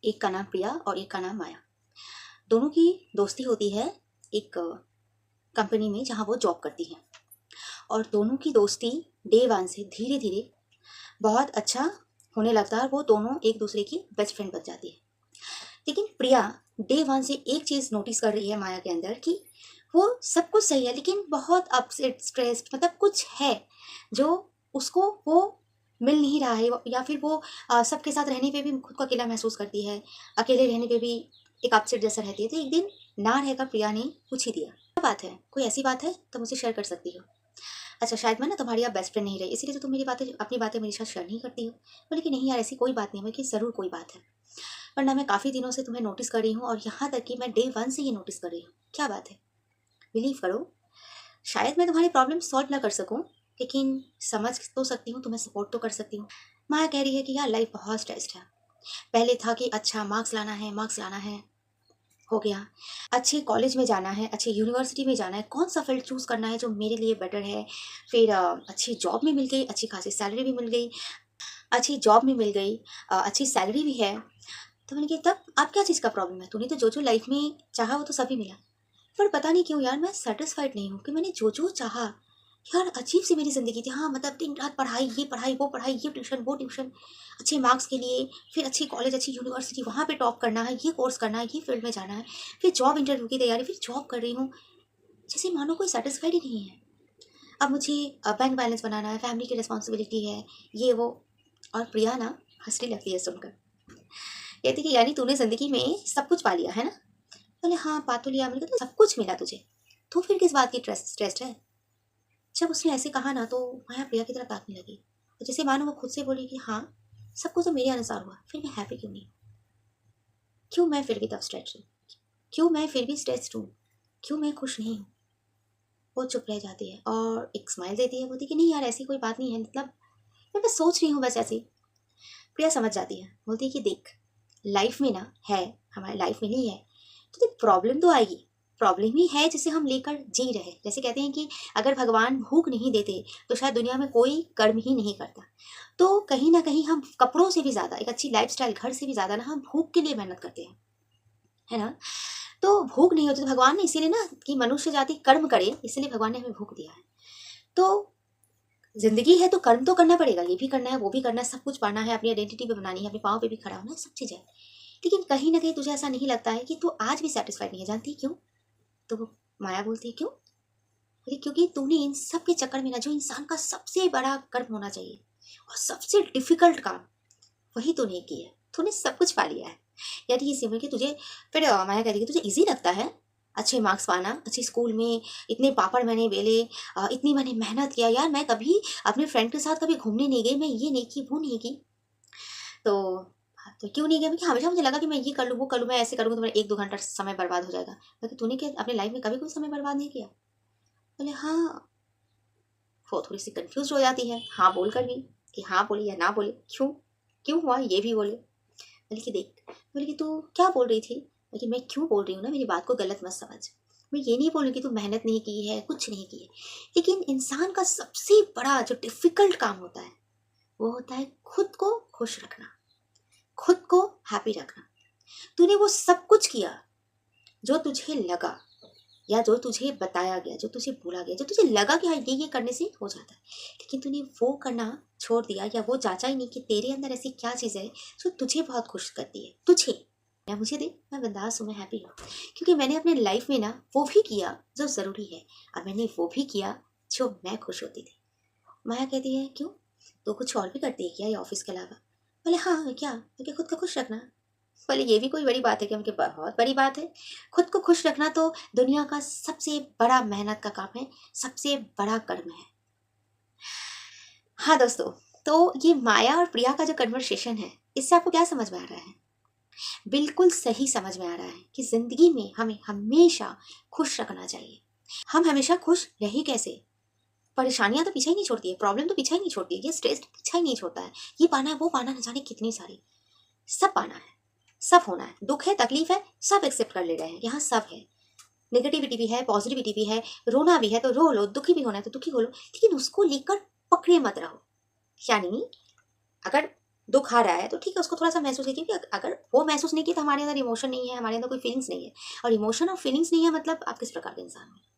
एक का नाम प्रिया और एक का नाम माया। दोनों की दोस्ती होती है एक कंपनी में जहाँ वो जॉब करती हैं, और दोनों की दोस्ती डे वन से धीरे धीरे बहुत अच्छा होने लगता है और वो दोनों एक दूसरे की बेस्ट फ्रेंड बन जाती है। लेकिन प्रिया डे वन से एक चीज़ नोटिस कर रही है माया के अंदर कि वो सब कुछ सही है लेकिन बहुत अपसेट स्ट्रेस्ड, मतलब कुछ है जो उसको वो मिल नहीं रहा है, या फिर वो सबके साथ रहने पे भी खुद को अकेला महसूस करती है, अकेले रहने पे भी एक अपसेट जैसा रहती है। तो एक दिन ना रहकर प्रिया ने पूछ ही दिया, क्या बात है, कोई ऐसी बात है तो मुझसे शेयर कर सकती हो। अच्छा, शायद मैं ना तुम्हारी अब बेस्ट फ्रेंड नहीं रही, इसीलिए तो तुम मेरी बातें, अपनी बातें मेरे साथ शेयर नहीं करती हो। बोले कि नहीं यार, ऐसी कोई बात नहीं है, कि ज़रूर कोई बात है, वरना मैं काफ़ी दिनों से तुम्हें नोटिस कर रही हूँ, और यहाँ तक कि मैं डे वन से ये नोटिस कर रही हूँ। क्या बात है, बिलीव करो, शायद मैं तुम्हारी प्रॉब्लम सॉल्व ना कर सकूं, लेकिन समझ तो सकती हूँ, तुम्हें सपोर्ट तो कर सकती हूँ। माया कह रही है कि यार लाइफ बहुत स्ट्रेस्ड है। पहले था कि अच्छा मार्क्स लाना है, मार्क्स लाना है, हो गया। अच्छे कॉलेज में जाना है, अच्छी यूनिवर्सिटी में जाना है, कौन सा फील्ड चूज़ करना है जो मेरे लिए बेटर है। फिर अच्छी जॉब में मिल गई, अच्छी खासी सैलरी भी मिल गई, अच्छी जॉब में मिल गई, अच्छी सैलरी भी है। तो मैंने कहा तब आप क्या चीज़ का प्रॉब्लम है, तूने तो जो जो लाइफ में चाहा वो तो सभी मिला। पर पता नहीं क्यों यार मैं सेटिस्फाइड नहीं हूँ कि मैंने जो जो चाहा। यार अजीब सी मेरी ज़िंदगी थी। हाँ, मतलब दिन रात पढ़ाई, ये पढ़ाई, वो पढ़ाई, ये ट्यूशन, वो ट्यूशन, अच्छे मार्क्स के लिए, फिर अच्छी कॉलेज, अच्छी यूनिवर्सिटी, वहाँ पे टॉप करना है, ये कोर्स करना है, ये फील्ड में जाना है, फिर जॉब इंटरव्यू की तैयारी, फिर जॉब कर रही हूँ, जैसे मानो कोई सेटिस्फाइड ही नहीं है। अब मुझे बैंक बैलेंस बनाना है, फैमिली की रिस्पॉन्सिबिलिटी है, ये वो। और प्रिया ना हंसने लगती है सुनकर, कहती कि यानी तूने ज़िंदगी में सब कुछ पा लिया है ना। बोले हाँ, पा तो लिया। मैंने कहा तो सब कुछ मिला तुझे, तो फिर किस बात की स्ट्रेस है। जब उसने ऐसे कहा ना, तो माया प्रिया की तरफ ताकने लगी, तो जैसे मानो वो खुद से बोली कि हाँ, सब कुछ तो मेरे अनुसार हुआ, फिर मैं हैप्पी क्यों नहीं हूँ, क्यों मैं फिर भी तब स्ट्रेस हूँ, क्यों मैं फिर भी स्ट्रेस्ड हूँ, क्यों मैं खुश नहीं हूँ। वो चुप रह जाती है और एक स्माइल देती है, बोलती कि नहीं यार ऐसी कोई बात नहीं है, मतलब मैं बस सोच रही हूँ बस ऐसे ही। प्रिया समझ जाती है, बोलती है कि देख, लाइफ में ना है, हमारी लाइफ में नहीं है, तो देख प्रॉब्लम तो आएगी, प्रॉब्लम ही है जिसे हम लेकर जी रहे। जैसे कहते हैं कि अगर भगवान भूख नहीं देते तो शायद दुनिया में कोई कर्म ही नहीं करता। तो कहीं ना कहीं हम कपड़ों से भी ज़्यादा, एक अच्छी लाइफस्टाइल, घर से भी ज़्यादा ना हम भूख के लिए मेहनत करते हैं, है ना। तो भूख नहीं होती तो भगवान ने इसीलिए ना कि मनुष्य जाति कर्म करे, इसलिए भगवान ने हमें भूख दिया है। तो जिंदगी है तो कर्म तो करना पड़ेगा, ये भी करना है, वो भी करना है, सब कुछ पाना है, अपनी आइडेंटिटी भी बनानी है, अपने पाँव पे भी खड़ा होना है, सब चीज़ है। लेकिन कहीं ना कहीं तुझे ऐसा नहीं लगता है कि तू आज भी सेटिस्फाइड नहीं है, जानती क्यों। तो वो माया बोलती है क्यों, बोली क्योंकि तूने इन सब के चक्कर में ना, जो इंसान का सबसे बड़ा कर्म होना चाहिए और सबसे डिफिकल्ट काम, वही तूने किया है, तूने सब कुछ पा लिया है। यानी ये सिमर कि तुझे, फिर माया कहती है तुझे इजी लगता है अच्छे मार्क्स पाना, अच्छे स्कूल में, इतने पापड़ मैंने बेले, इतनी मैंने मेहनत किया। यार मैं कभी अपने फ्रेंड के साथ कभी घूमने नहीं गई, मैं ये नहीं की, वो नहीं की। तो तो क्यों नहीं गया, मैं हमेशा मुझे लगा कि मैं ये कर लूँ, वो कर लूँ, मैं ऐसे करूँगा तो मेरा 1-2 घंटा समय बर्बाद हो जाएगा। लेकिन तूने क्या अपनी लाइफ में कभी कोई समय बर्बाद नहीं किया। बोले हाँ। वो थोड़ी सी कंफ्यूज हो जाती है, हाँ बोल कर भी, कि हाँ बोले या ना बोले, क्यों, क्यों हुआ ये भी बोले। बोले कि देख, बोले कि तू क्या बोल रही थी, लेकिन मैं क्यों बोल रही हूँ ना, मेरी बात को गलत मत समझ। मैं ये नहीं बोल रही कि तू मेहनत नहीं की है, कुछ नहीं की है, लेकिन इंसान का सबसे बड़ा जो डिफिकल्ट काम होता है वो होता है खुद को खुश रखना, खुद को हैप्पी रखना। तूने वो सब कुछ किया जो तुझे लगा, या जो तुझे बताया गया, जो तुझे बोला गया, जो तुझे लगा कि हाँ ये करने से हो जाता है, लेकिन तूने वो करना छोड़ दिया, या वो जांचा ही नहीं कि तेरे अंदर ऐसी क्या चीज़ है जो तुझे बहुत खुश करती है। तुझे या मुझे दे, मैं बिंदास हूँ, मैं हैप्पी हूँ, क्योंकि मैंने अपने लाइफ में ना वो भी किया जो ज़रूरी है, और मैंने वो भी किया जो मैं खुश होती थी। माया कहती है क्यों, तो कुछ और भी करती है क्या ये ऑफिस के अलावा। बोले हाँ क्या, क्योंकि खुद को खुश रखना। बोले ये भी कोई बड़ी बात है क्या, उनके बहुत बड़ी बात है। खुद को खुश रखना तो दुनिया का सबसे बड़ा मेहनत का काम है, सबसे बड़ा कर्म है। हाँ दोस्तों, तो ये माया और प्रिया का जो कन्वर्सेशन है, इससे आपको क्या समझ में आ रहा है। बिल्कुल सही समझ में आ रहा है कि जिंदगी में हमें हमेशा खुश रखना चाहिए। हम हमेशा खुश रहे कैसे, परेशानियां तो पीछे ही नहीं छोड़ती है, प्रॉब्लम तो पीछे ही नहीं छोड़ती है, ये स्ट्रेस तो पीछा ही नहीं छोड़ता है, ये पाना है, वो पाना, न जाने कितनी सारी, सब पाना है, सब होना है, दुख है, तकलीफ है, सब एक्सेप्ट कर ले रहे हैं, यहाँ सब है। नेगेटिविटी भी है, पॉजिटिविटी भी है, रोना भी है तो रो लो, दुखी भी होना है तो दुखी हो लो, लेकिन उसको लेकर पकड़े मत रहो। यानी अगर दुख आ रहा है तो ठीक है, उसको थोड़ा सा महसूस कीजिए कि अगर वो महसूस नहीं किया तो हमारे अंदर इमोशन नहीं है, हमारे अंदर कोई फीलिंग्स नहीं है। और इमोशन और फीलिंग्स नहीं है मतलब आप किस प्रकार के इंसान हैं।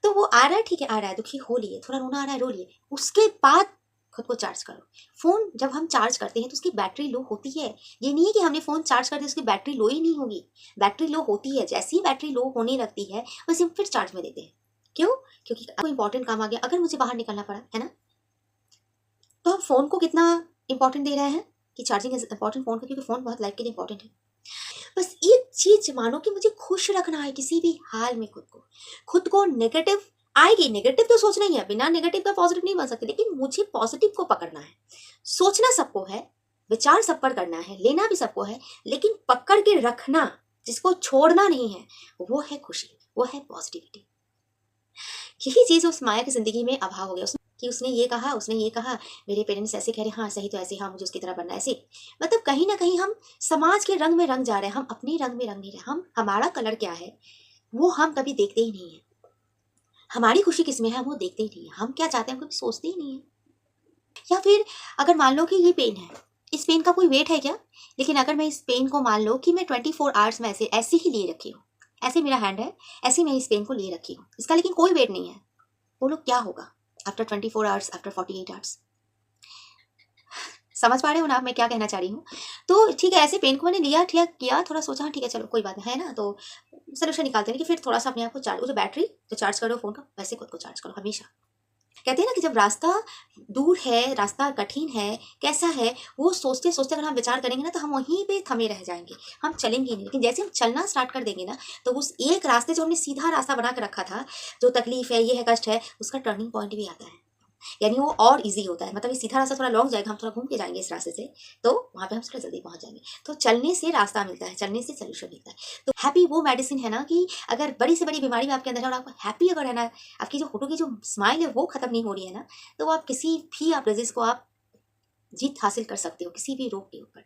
तो वो आ रहा है, ठीक है आ रहा है, दुखी हो लिए, थोड़ा रोना आ रहा है रो लिए, उसके बाद खुद को चार्ज करो। फोन जब हम चार्ज करते हैं तो उसकी बैटरी लो होती है। ये नहीं है कि हमने फोन चार्ज कर दिया उसकी बैटरी लो ही नहीं होगी, बैटरी लो होती है। जैसी बैटरी लो होने लगती है वैसे हम फिर चार्ज में देते हैं। क्यों? क्योंकि कोई इंपॉर्टेंट काम आ गया, अगर मुझे बाहर निकलना पड़ा है ना, तो हम फोन को कितना इंपॉर्टेंट दे रहे हैं कि चार्जिंग इज इंपॉर्टेंट फोन का, क्योंकि फोन बहुत लाइफ के लिए इंपॉर्टेंट है। बस एक चीज मानो कि मुझे खुश रखना है किसी भी हाल में खुद को नेगेटिव आएगी, नेगेटिव तो सोचना ही है, बिना नेगेटिव का पॉजिटिव नहीं बन सकते, लेकिन मुझे पॉजिटिव को पकड़ना है। सोचना सबको है, विचार सब पर करना है, लेना भी सबको है, लेकिन पकड़ के रखना, जिसको छोड़ना नहीं है, वो है खुशी, वो है पॉजिटिविटी। यही चीज उस माया की जिंदगी में अभाव हो गया कि उसने ये कहा, मेरे पेरेंट्स ऐसे कह रहे, हाँ सही तो ऐसे, हाँ मुझे उसकी तरह बनना है ऐसे। मतलब कहीं ना कहीं हम समाज के रंग में रंग जा रहे हैं, हम अपने रंग में रंग नहीं रहे। हम हमारा कलर क्या है वो हम कभी देखते ही नहीं है, हमारी खुशी किसमें है वो देखते ही नहीं है, हम क्या चाहते हैं हम कभी सोचते ही नहीं है। या फिर अगर मान लो कि ये पेन है, इस पेन का कोई वेट है क्या? लेकिन अगर मैं इस पेन को मान लो कि मैं 24 आवर्स में ऐसे ही लिए रखी हूँ, ऐसे मेरा हैंड है, ऐसे मैं इस पेन को लिए रखी हूँ, इसका लेकिन कोई वेट नहीं है, बोलो क्या होगा आफ्टर 24 आवर्स, आफ्टर 48 आवर्स? समझ पा रहे हो ना मैं क्या कहना चाह रही हूँ? तो ठीक है, ऐसे पेन को मैंने लिया, ठीक किया, थोड़ा सोचा, हाँ ठीक है चलो कोई बात है ना, तो सोल्यूशन निकालते हैं कि फिर थोड़ा सा अपने आप को चार्ज, जो बैटरी जो चार्ज करो फोन का, वैसे खुद को चार्ज करो हमेशा। कहते हैं ना कि जब रास्ता दूर है, रास्ता कठिन है, कैसा है, वो सोचते सोचते अगर हम विचार करेंगे ना तो हम वहीं पे थमे रह जाएंगे, हम चलेंगे नहीं। लेकिन जैसे हम चलना स्टार्ट कर देंगे ना, तो उस एक रास्ते जो हमने सीधा रास्ता बना के रखा था, जो तकलीफ है, ये है, कष्ट है, उसका टर्निंग पॉइंट भी आता है, यानी वो और इजी होता है। मतलब ये सीधा रास्ता थोड़ा लॉन्ग जाएगा, हम थोड़ा घूम के जाएंगे इस रास्ते से, तो वहाँ पे हम थोड़ा जल्दी पहुंच जाएंगे। तो चलने से रास्ता मिलता है, चलने से सोल्यूशन मिलता है। तो हैप्पी वो मेडिसिन है ना कि अगर बड़ी से बड़ी बीमारी में आपके अंदर है और आपको हैप्पी अगर है ना, आपकी जो होठों की जो स्माइल है वो खत्म नहीं हो रही है ना, तो आप किसी भी आप डिजीज को आप जीत हासिल कर सकते हो, किसी भी रोग के ऊपर।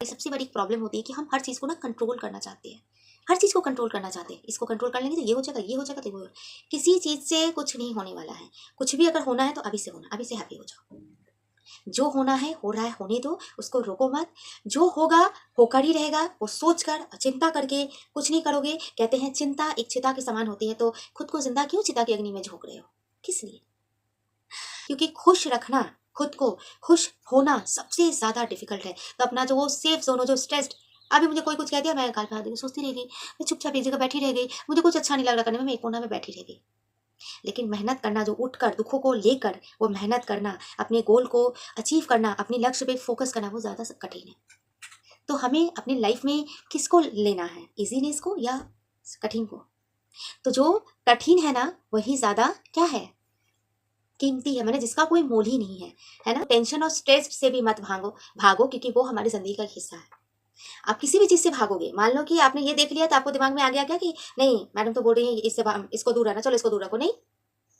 सबसे बड़ी प्रॉब्लम होती है कि हम हर चीज को ना कंट्रोल करना चाहते हैं, हर चीज को कंट्रोल करना चाहते हैं। इसको कंट्रोल कर लेंगे तो ये हो जाएगा, ये हो जाएगा, तो ये हो जाएगा। किसी चीज से कुछ नहीं होने वाला है। कुछ भी अगर होना है तो अभी से होना, अभी से हैप्पी हो जाओ। जो होना है हो रहा है, होने दो, उसको रोको मत। जो होगा होकर ही रहेगा, वो सोच कर चिंता करके कुछ नहीं करोगे। कहते हैं चिंता एक चिता के समान होती है, तो खुद को जिंदा क्यों चिता की अग्नि में झोंक रहे हो, किस लिए? क्योंकि खुश रखना, खुद को खुश होना सबसे ज्यादा डिफिकल्ट है। तो अपना जो वो सेफ जोन हो, जो स्ट्रेस्ड, अभी मुझे कोई कुछ कह दिया, मैं गाल पे हाथ देके सोचती रह गई, मैं चुपचाप एक जगह बैठी रह गई, मुझे कुछ अच्छा नहीं लग रहा करने में, मैं एक कोना में बैठी रह गई। लेकिन मेहनत करना, जो उठकर दुखों को लेकर वो मेहनत करना, अपने गोल को अचीव करना, अपने लक्ष्य पे फोकस करना, वो ज्यादा कठिन है। तो हमें अपनी लाइफ में किसको लेना है, इजीनेस को या कठिन को? तो जो कठिन है ना वही ज्यादा क्या है, कीमती है, मैंने जिसका कोई मोल ही नहीं है ना। टेंशन और स्ट्रेस से भी मत भागो, क्योंकि वो हमारी जिंदगी का हिस्सा है। आप किसी भी चीज से भागोगे, मान लो कि आपने ये देख लिया तो आपको दिमाग में आ गया क्या कि नहीं मैडम तो बोल रही है इससे इसको दूर रहना, चलो इसको दूर रखो, नहीं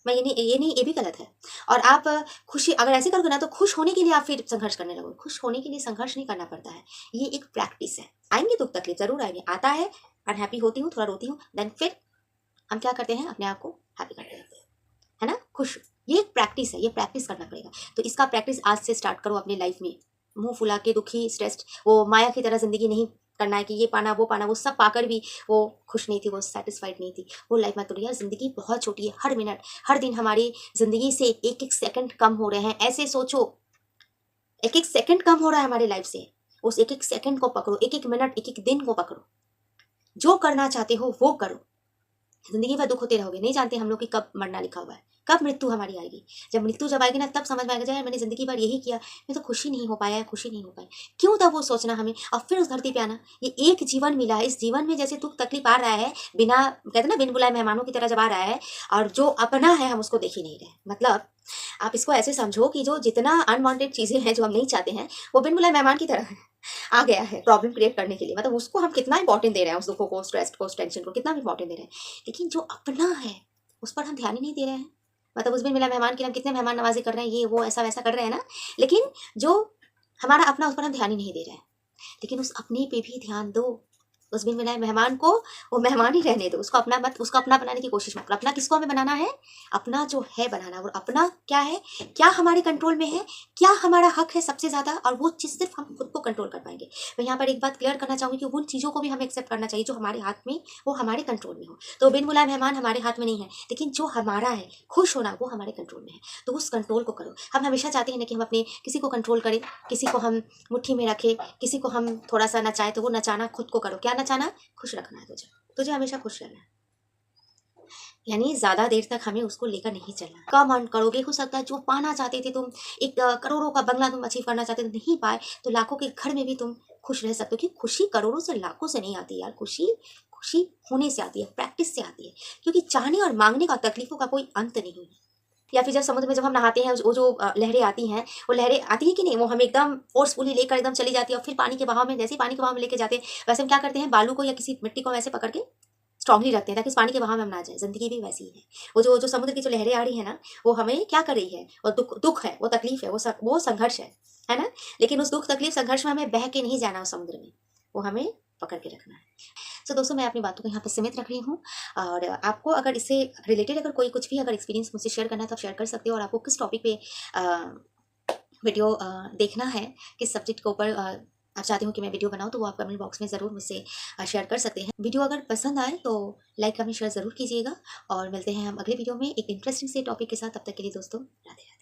मैं ये भी गलत है। और आप खुशी अगर ऐसे करोगे ना तो खुश होने के लिए आप फिर संघर्ष करने लगोगे। खुश होने के लिए संघर्ष नहीं करना पड़ता है, ये एक प्रैक्टिस है। आएंगे दुख तकलीफ जरूर आएंगे, आता है, अनहैप्पी होती हूँ, थोड़ा रोती हूँ, देन फिर हम क्या करते हैं, अपने आप को हैप्पी करते रहते हैं, है ना, खुश। ये एक प्रैक्टिस है, ये प्रैक्टिस करना पड़ेगा। तो इसका प्रैक्टिस आज से स्टार्ट करो अपनी लाइफ में। मुंह फुला के दुखी स्ट्रेस्ड वो माया की तरह जिंदगी नहीं करना है कि ये पाना वो सब पाकर भी वो खुश नहीं थी, वो सेटिस्फाइड नहीं थी, वो लाइफ मत तोड़िए। जिंदगी बहुत छोटी है, हर मिनट हर दिन हमारी जिंदगी से एक एक सेकंड कम हो रहे हैं। ऐसे सोचो, एक एक सेकंड कम हो रहा है हमारी लाइफ से, उस एक एक सेकंड को पकड़ो, एक एक मिनट, एक एक दिन को पकड़ो, जो करना चाहते हो वो करो। जिंदगी भर दुख होते रहोगे, नहीं जानते हम लोग कि कब मरना लिखा हुआ है, कब मृत्यु हमारी आएगी। जब मृत्यु जब आएगी ना तब समझ में आएगा यार मैंने जिंदगी भर यही किया, मैं तो खुशी नहीं हो पाया, खुशी नहीं हो पाई। क्यों तब वो सोचना हमें, और फिर उस धरती पे आना। ये एक जीवन मिला है, इस जीवन में जैसे दुख तकलीफ आ रहा है, बिना कहते ना बिन बुलाए मेहमानों की तरह जब आ रहा है, और जो अपना है हम उसको देख ही नहीं रहे। मतलब आप इसको ऐसे समझो कि जो जितना अनवांटेड चीजें हैं जो हम नहीं चाहते हैं, वो बिन बुलाए मेहमान की तरह है, आ गया है प्रॉब्लम क्रिएट करने के लिए। मतलब उसको हम कितना इंपॉर्टेंट दे रहे हैं, उस दुखों को, स्ट्रेस को, टेंशन को कितना इंपॉर्टेंट दे रहे हैं। लेकिन जो अपना है उस पर हम ध्यान ही नहीं दे रहे हैं। मतलब उस दिन मिला मेहमान की हम कितने मेहमान नवाजी कर रहे हैं, ये वो ऐसा वैसा कर रहे हैं ना, लेकिन जो हमारा अपना उस पर हम ध्यान ही नहीं दे रहे हैं। लेकिन उस अपने पे भी ध्यान दो, उस बिन बुलाए मेहमान को वो मेहमान ही रहने दो, उसको अपना बनाने की कोशिश मत करो। अपना किसको हमें बनाना है? अपना जो है बनाना, और अपना क्या है, क्या हमारे कंट्रोल में है, क्या हमारा हक है सबसे ज्यादा, और वो चीज सिर्फ हम खुद को कंट्रोल कर पाएंगे। मैं यहाँ पर एक बात क्लियर करना चाहूंगी कि उन चीजों को भी हमें एक्सेप्ट करना चाहिए जो हमारे हाथ में, वो हमारे कंट्रोल में हो। तो बिन बुलाए मेहमान हमारे हाथ में नहीं है, लेकिन जो हमारा है खुश होना, वो हमारे कंट्रोल में है। तो उस कंट्रोल को करो। हम हमेशा चाहते हैं ना कि हम अपने किसी को कंट्रोल करें, किसी को हम मुट्ठी में रखें, किसी को हम थोड़ा सा नचाएं, तो वो नचाना खुद को करो। क्या नचाना? खुश रखना है तुझे, तुझे हमेशा खुश रहना है। यानी ज्यादा देर तक हमें उसको लेकर नहीं चलना। कम अर्न करोगे, हो सकता है जो पाना चाहते थे तुम, एक करोड़ों का बंगला तुम अचीव करना चाहते थे, नहीं पाए, तो लाखों के घर में भी तुम खुश रह सकते हो। कि खुशी करोड़ों से लाखों से नहीं आती यार, खुशी खुशी होने से आती है, प्रैक्टिस से आती है। क्योंकि चाहने और मांगने का, तकलीफों का कोई अंत नहीं है। या फिर जब समुद्र में जब हम नहाते हैं, वो जो लहरें आती हैं, वो लहरें आती हैं कि नहीं, वो हमें एकदम फोर्सफुली लेकर एकदम चली जाती है, और फिर पानी के बहाव में, जैसे ही पानी के बहाव में लेके जाते हैं, वैसे हम क्या करते हैं, बालू को या किसी मिट्टी को वैसे पकड़ के स्ट्रांगली रखते हैं ताकि इस पानी के बहाव में हम ना जाए। जिंदगी भी वैसी ही है। वो जो जो समुद्र की जो लहरें आ रही है ना, वो हमें क्या कर रही है, और दुख है, वो तकलीफ है, वो संघर्ष है ना। लेकिन उस दुख तकलीफ संघर्ष में हमें बह के नहीं जाना उस समुद्र में, वो हमें पकड़ के रखना है। सो दोस्तों, मैं अपनी बातों को यहाँ पर सीमित रख रही हूँ। और आपको अगर इससे रिलेटेड अगर कोई कुछ भी अगर एक्सपीरियंस मुझसे शेयर करना है तो आप शेयर कर सकते हो। और आपको किस टॉपिक पे वीडियो देखना है, किस सब्जेक्ट के ऊपर आप चाहते हो कि मैं वीडियो बनाऊं, तो वो आप कमेंट बॉक्स में ज़रूर मुझसे शेयर कर सकते हैं। वीडियो अगर पसंद आए तो लाइक कमेंट शेयर ज़रूर कीजिएगा। और मिलते हैं हम अगले वीडियो में एक इंटरेस्टिंग से टॉपिक के साथ। तब तक के लिए दोस्तों, राधे राधे।